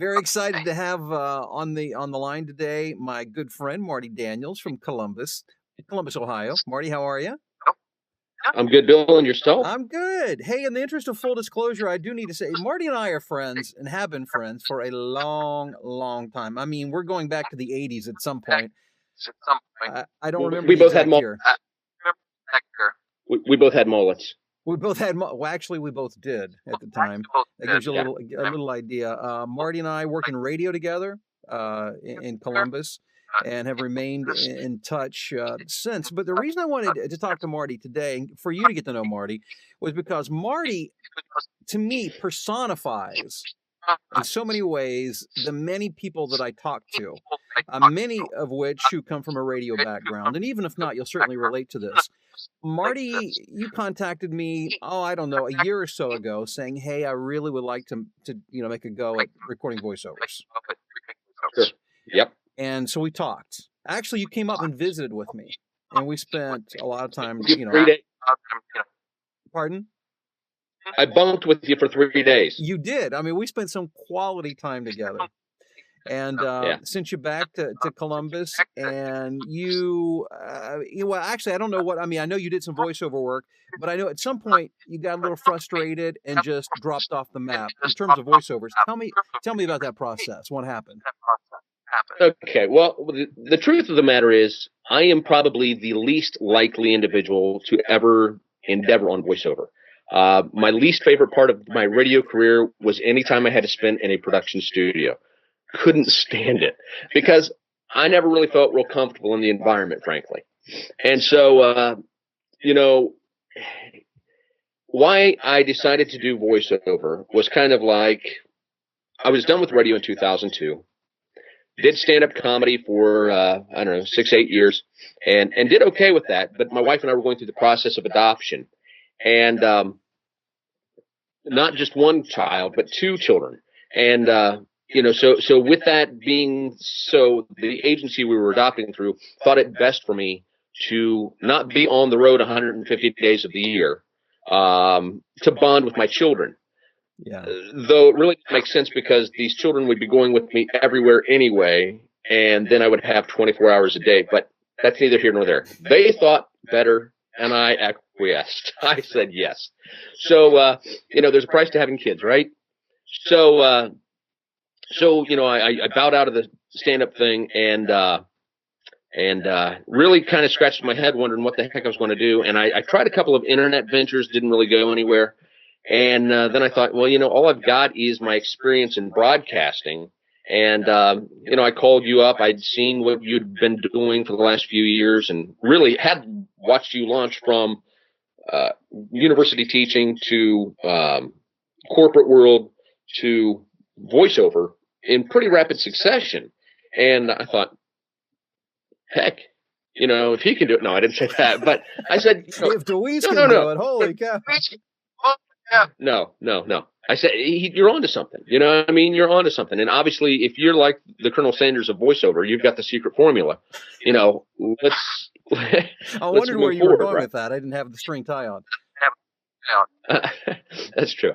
Very excited to have on the line today my good friend Marty Daniels from Columbus, Ohio. Marty, how are you? I'm good, Bill, and yourself? I'm good. Hey, in the interest of full disclosure, I do need to say Marty and I are friends and have been friends for a long, long time. I mean, we're going back to the 80s at some point. I don't remember the exact year. We both had mullets. We both had, well, actually, we both did at the time. That gives you a little idea. Marty and I work in radio together in Columbus and have remained in touch since. But the reason I wanted to talk to Marty today, for you to get to know Marty, was because Marty, to me, personifies in so many ways the many people that I talk to, many of which who come from a radio background. And even if not, you'll certainly relate to this. Marty, you contacted me, I don't know, a year or so ago saying, hey, I really would like to make a go at recording voiceovers. Sure. Yep. And so we talked. Actually, you came up and visited with me, and we spent a lot of time, 3 days. Pardon? I bunked with you for 3 days. You did. I mean, we spent some quality time together. And sent you back to Columbus, and well, actually, I don't know I know you did some voiceover work, but I know at some point you got a little frustrated and just dropped off the map in terms of voiceovers. Tell me about that process. What happened? Okay, well, the truth of the matter is I am probably the least likely individual to ever endeavor on voiceover. My least favorite part of my radio career was anytime I had to spend in a production studio. Couldn't stand it because I never really felt real comfortable in the environment, frankly. And so, why I decided to do voiceover was kind of like I was done with radio in 2002, did stand-up comedy for, 6-8 years and did okay with that. But my wife and I were going through the process of adoption and, not just one child, but 2 children. And, so with that being so, the agency we were adopting through thought it best for me to not be on the road 150 days of the year, to bond with my children. Yeah. Though it really makes sense because these children would be going with me everywhere anyway, and then I would have 24 hours a day. But that's neither here nor there. They thought better, and I acquiesced. I said yes. So, there's a price to having kids, right? So, I bowed out of the stand-up thing and really kind of scratched my head wondering what the heck I was going to do. And I tried a couple of internet ventures, didn't really go anywhere. And then I thought, well, all I've got is my experience in broadcasting. And, I called you up. I'd seen what you'd been doing for the last few years and really had watched you launch from university teaching to corporate world to voiceover in pretty rapid succession. And I thought, heck, if he can do it. No, I didn't say that, but I said, if Deweese can do it, holy cow. No. I said, you're onto something. You know what I mean? You're onto something. And obviously, if you're like the Colonel Sanders of voiceover, you've got the secret formula. Let's I wondered where you were going with that. I didn't have the string tie on. That's true.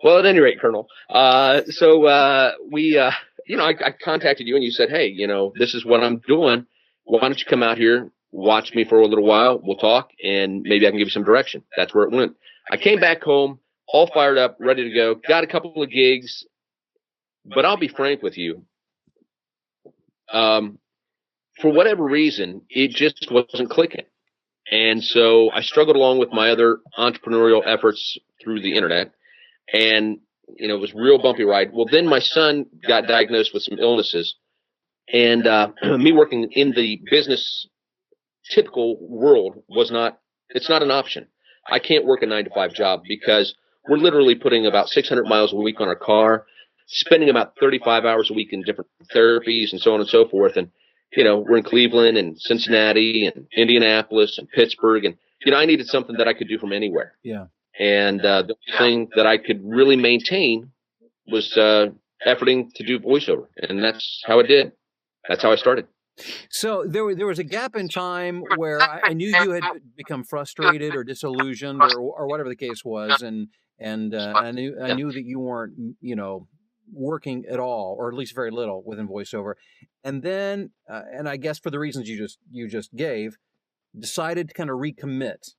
Well, at any rate, Colonel. We I contacted you and you said, hey, this is what I'm doing. Why don't you come out here, watch me for a little while? We'll talk and maybe I can give you some direction. That's where it went. I came back home, all fired up, ready to go, got a couple of gigs, but I'll be frank with you. For whatever reason, it just wasn't clicking. And so I struggled along with my other entrepreneurial efforts through the internet. And, it was a real bumpy ride. Well, then my son got diagnosed with some illnesses. And me working in the business typical world it's not an option. I can't work a 9-to-5 job because we're literally putting about 600 miles a week on our car, spending about 35 hours a week in different therapies and so on and so forth. And, we're in Cleveland and Cincinnati and Indianapolis and Pittsburgh. And, I needed something that I could do from anywhere. Yeah. And the thing that I could really maintain was efforting to do voiceover. And that's how I did. That's how I started. So there was a gap in time where I knew you had become frustrated or disillusioned or whatever the case was. And I knew that you weren't, working at all, or at least very little within voiceover, and then, and I guess for the reasons you just gave, decided to kind of recommit.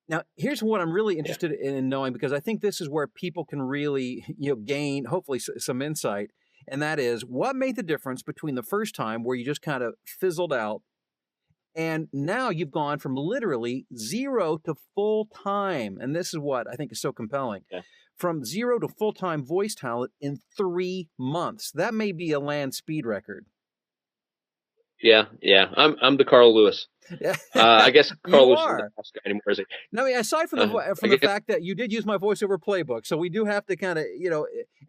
Now, here's what I'm really Yeah. interested in knowing, because I think this is where people can really, gain hopefully some insight, and that is what made the difference between the first time where you just kind of fizzled out, and now you've gone from literally zero to full time. And this is what I think is so compelling. Yeah. From zero to full time voice talent in 3 months. That may be a land speed record. Yeah. I'm the Carl Lewis. I guess Carl You Lewis isn't are. the boss guy anymore, is he? No, I mean, aside from the fact that you did use my voiceover playbook, so we do have to kind of,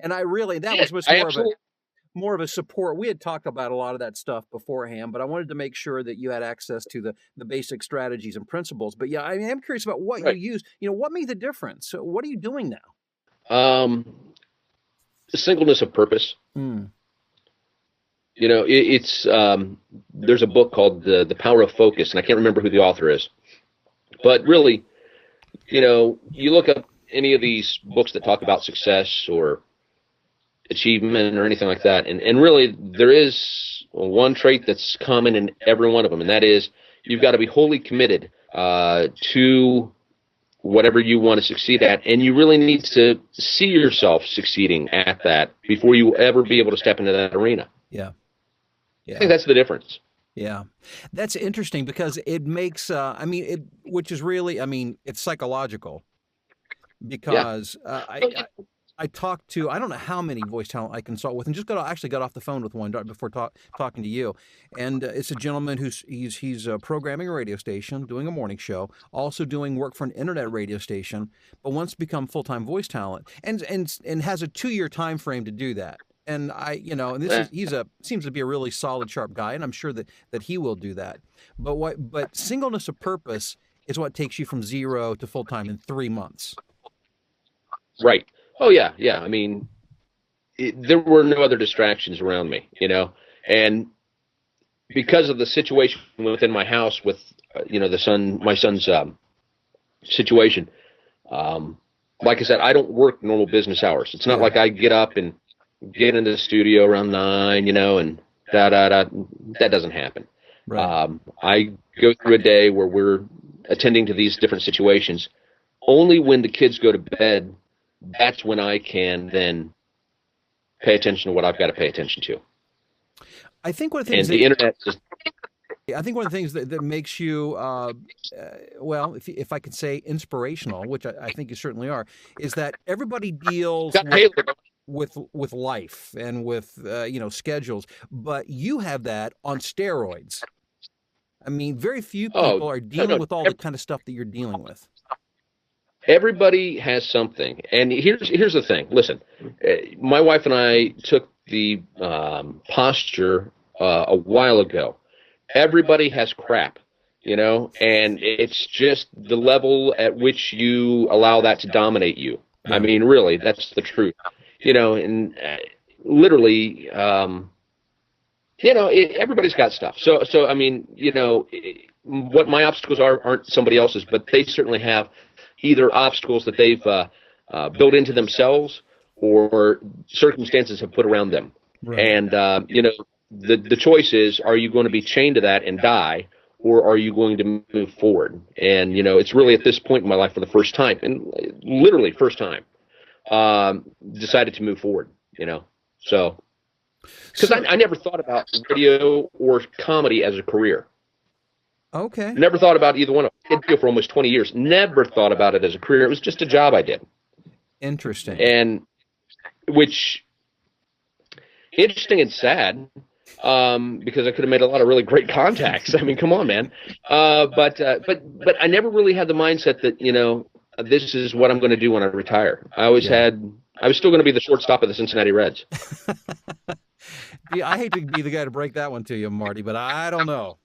and I really, that was I more of a absolutely. more of a support. We had talked about a lot of that stuff beforehand, but I wanted to make sure that you had access to the basic strategies and principles. But yeah, I am curious about what you Right. use. What made the difference? So what are you doing now? The singleness of purpose. Mm. It's there's a book called the Power of Focus, and I can't remember who the author is, but really, you look up any of these books that talk about success or achievement or anything like that, and really there is one trait that's common in every one of them, and that is you've got to be wholly committed to whatever you want to succeed at, and you really need to see yourself succeeding at that before you ever be able to step into that arena. Yeah. I think that's the difference. Yeah, that's interesting because it makes, which is really, it's psychological, because I talked to, I don't know how many voice talent I consult with, and just actually got off the phone with one before talking to you. And it's a gentleman he's programming a radio station, doing a morning show, also doing work for an internet radio station, but wants to become full-time voice talent, and has a 2-year time frame to do that. And and seems to be a really solid, sharp guy, and I'm sure that he will do that. But singleness of purpose is what takes you from zero to full time in 3 months. Right. Oh yeah. I mean, there were no other distractions around me, and because of the situation within my house with, my son's situation. Like I said, I don't work normal business hours. It's not like I get up and get into the studio around 9, and that doesn't happen. Right. I go through a day where we're attending to these different situations. Only when the kids go to bed, that's when I can then pay attention to what I've got to pay attention to. I think one of the things, and the internet is, I think one of the things that makes you, well, if I could say inspirational, which I think you certainly are, is that everybody deals with life and with schedules, but you have that on steroids. I mean, very few people are dealing with all the kind of stuff that you're dealing with. Everybody has something, and here's the thing. Listen, my wife and I took the posture a while ago. Everybody has crap, and it's just the level at which you allow that to dominate you. Yeah. I mean, really, that's the truth. And literally, everybody's got stuff. So I mean, what my obstacles aren't somebody else's, but they certainly have either obstacles that they've built into themselves or circumstances have put around them. Right. And, the choice is, are you going to be chained to that and die, or are you going to move forward? And, it's really at this point in my life for the first time, and literally first time, decided to move forward, so because I never thought about radio or comedy as a career. Okay. Never thought about either one of them. I did radio for almost 20 years. Never thought about it as a career. It was just a job I did. Interesting. And which interesting and sad, because I could have made a lot of really great contacts. I mean, come on, man. But I never really had the mindset that, this is what I'm going to do when I retire. I always I was still going to be the shortstop of the Cincinnati Reds. Yeah, I hate to be the guy to break that one to you, Marty, but I don't know.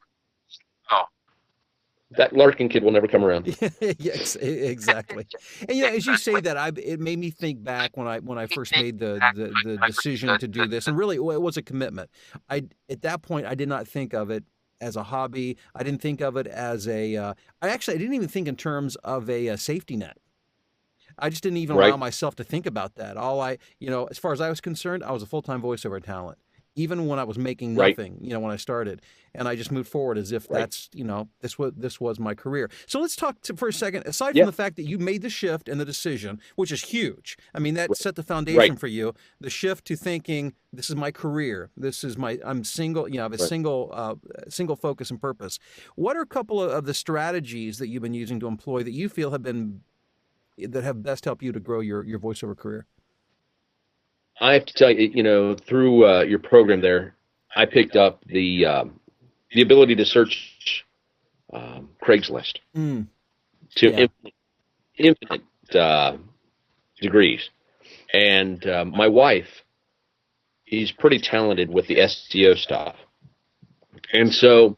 That Larkin kid will never come around. Yes, exactly. And as you say that, it made me think back when I first made the decision to do this, and really it was a commitment. At that point I did not think of it as a hobby. I didn't think of it as I didn't even think in terms of a safety net. I just didn't even allow Right. myself to think about that. As far as I was concerned, I was a full-time voiceover talent, even when I was making Right. nothing, when I started, and I just moved forward as if Right. this was my career. So let's talk for a second, aside from Yeah. the fact that you made the shift and the decision, which is huge. I mean, that set the Right. foundation for you, the shift to thinking, this is my career. I'm single, I have a Right. single focus and purpose. What are a couple of the strategies that you've been using to employ that you feel that have best helped you to grow your voiceover career? I have to tell you, through your program there, I picked up the ability to search Craigslist Mm, to yeah, infinite degrees. And my wife is pretty talented with the SEO stuff. And so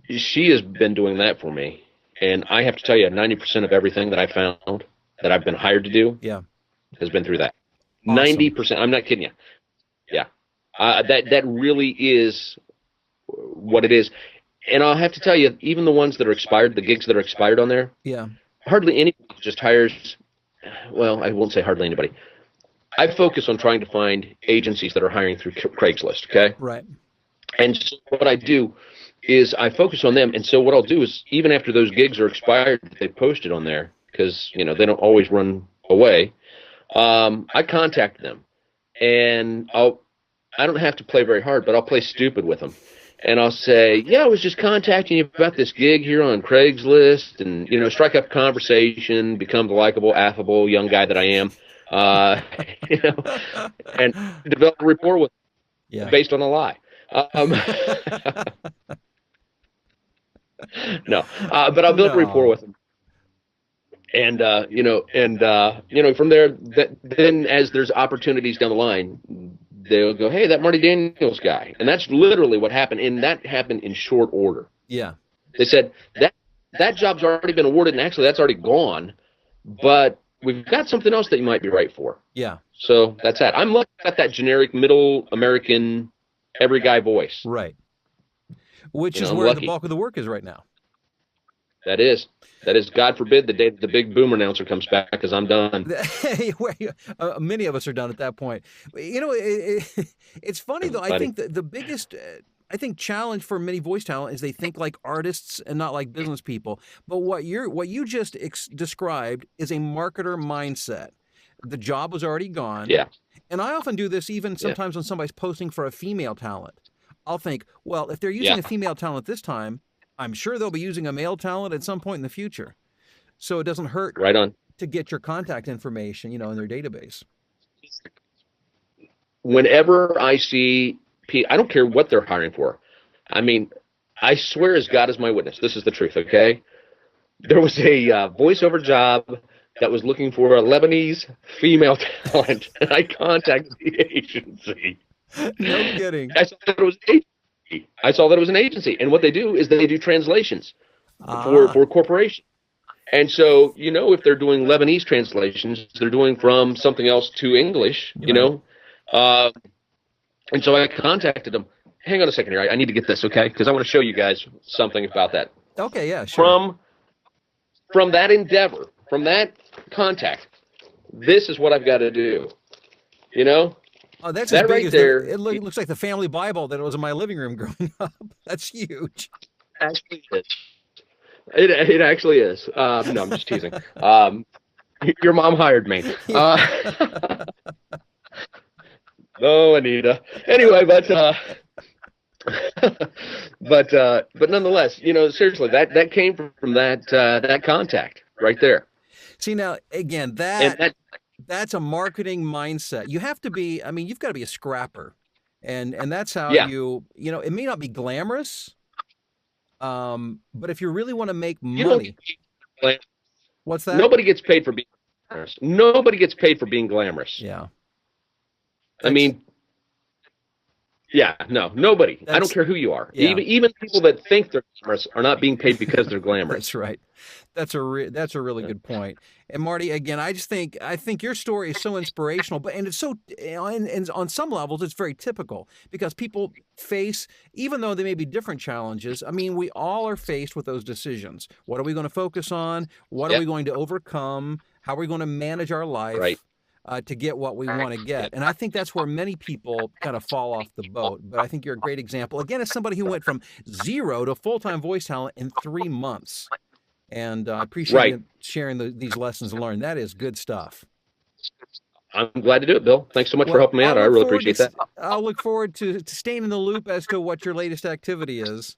she has been doing that for me. And I have to tell you, 90% of everything that I found that I've been hired to do yeah, has been through that. awesome. 90%. I'm not kidding you. Yeah. That really is what it is. And I'll have to tell you, even the ones that are expired, the gigs that are expired on there, Yeah, hardly anybody just hires. Well, I won't say hardly anybody. I focus on trying to find agencies that are hiring through Craigslist, okay? right. And so what I do is I focus on them. And so what I'll do is, even after those gigs are expired, they posted on there, because, they don't always run away. I contact them, and I don't have to play very hard, but I'll play stupid with them. And I'll say, yeah, I was just contacting you about this gig here on Craigslist, and, strike up a conversation, become the likable, affable young guy that I am, uh, you know, and develop a rapport with them Yeah. based on a lie. Um, no, but I'll build a rapport No. with them. And, from there, then as there's opportunities down the line, they'll go, hey, that Marty Daniels guy. And that's literally what happened. And that happened in short order. Yeah. They said that job's already been awarded, and actually that's already gone, but we've got something else that you might be right for. Yeah. So that's that. I'm looking at that generic middle American every guy voice. Right. Which is I'm where the lucky. bulk of the work is right now. That is, God forbid, the day the big boomer announcer comes back, because I'm done. Many of us are done at that point. It's funny though. I Buddy. think the biggest, challenge for many voice talent is they think like artists and not like business people. But what you just described is a marketer mindset. The job was already gone. Yeah. And I often do this even sometimes when somebody's posting for a female talent. I'll think, well, if they're using a female talent this time, I'm sure they'll be using a male talent at some point in the future. So it doesn't hurt Right on. to get your contact information, in their database. Whenever I see, I don't care what they're hiring for. I mean, I swear as God is my witness, this is the truth, okay? There was a voiceover job that was looking for a Lebanese female talent, and I contacted the agency. No kidding. I saw that it was an agency. And what they do is they do translations for corporations. And so, if they're doing Lebanese translations, they're doing from something else to English, and so I contacted them. Hang on a second here. I need to get this, okay? Because I want to show you guys something about that. Okay, yeah, sure. From that endeavor, from that contact, this is what I've got to do. Oh, that's that as big right as there. It looks like the family Bible that was in my living room growing up. That's huge. Actually is. It actually is. No, I'm just teasing. Your mom hired me. Oh, Anita. Anyway, but nonetheless, seriously, that came from that contact right there. See, now again, that's a marketing mindset. You have to be. I mean, you've got to be a scrapper, and that's how it may not be glamorous, but if you really want to make money, what's that? Nobody gets paid for being glamorous. Nobody gets paid for being glamorous. Yeah. I mean, no, nobody. I don't care who you are. Yeah. Even people that think they're glamorous are not being paid because they're glamorous. That's right. That's a really good point. And Marty, again, I think your story is so inspirational, and it's so, and on some levels, it's very typical because people face, even though they may be different challenges. I mean, we all are faced with those decisions. What are we going to focus on? What are we going to overcome? How are we going to manage our Right. life to get what we want to get? And I think that's where many people kind of fall off the boat. But I think you're a great example. Again, as somebody who went from 0 to full-time voice talent in 3 months. And I appreciate Right. you sharing these lessons learned. That is good stuff. I'm glad to do it, Bill. Thanks so much for Well, helping me out. I really appreciate that. I'll look forward to staying in the loop as to what your latest activity is.